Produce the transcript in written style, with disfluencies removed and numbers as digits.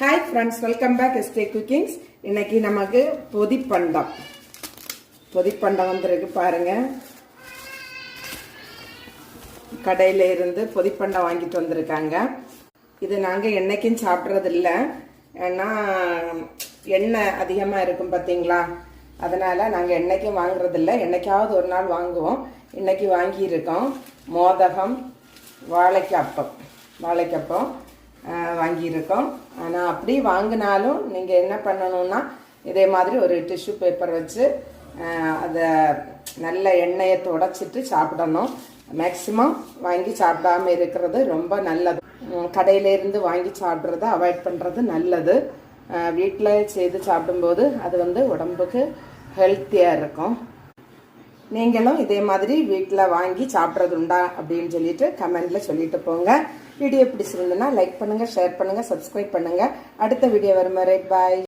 Hi friends, welcome back ST Cookings. இன்னைக்கு நமக்கு பொதிப்பண்டம் வந்திருக்கு பாருங்க. கடையில இருந்து பொதிப்பண்டம் வாங்கிட்டு வந்திருக்காங்க. இது நாங்க என்னைக்கும் சாப்பிடுறது இல்ல. ஏன்னா எண்ணெய் அதிகமா இருக்கும் பாத்தீங்களா? அதனால நாங்க என்னைக்கும் வாங்குறது இல்ல. என்னைக்காவது ஒரு நாள் வாங்குவோம். இன்னைக்கு வாங்கி இருக்கோம். மோதகம், வாழைக்கப்பம் வாங்கியிருக்கோம். ஆனால் அப்படி வாங்கினாலும் நீங்கள் என்ன பண்ணணும்னா இதே மாதிரி ஒரு டிஷ்யூ பேப்பர் வச்சு அதை நல்ல எண்ணெயை துடைச்சிட்டு சாப்பிடணும். மேக்சிமம் வாங்கி சாப்பிடாம இருக்கிறது ரொம்ப நல்லது. கடையிலேருந்து வாங்கி சாப்பிட்றத அவாய்ட் பண்ணுறது நல்லது. வீட்டில் செய்து சாப்பிடும்போது அது உடம்புக்கு ஹெல்த்தியாக இருக்கும். நீங்களும் இதே மாதிரி வீட்டில் வாங்கி சாப்பிட்றது உண்டா அப்படின்னு சொல்லிட்டு கமெண்ட்ல சொல்லிட்டு போங்க. வீடியோ பிடிச்சிருந்ததுன்னா லைக் பண்ணுங்க, ஷேர் பண்ணுங்க, சப்ஸ்கிரைப் பண்ணுங்க. அடுத்த வீடியோ வரும் வரை பாய்.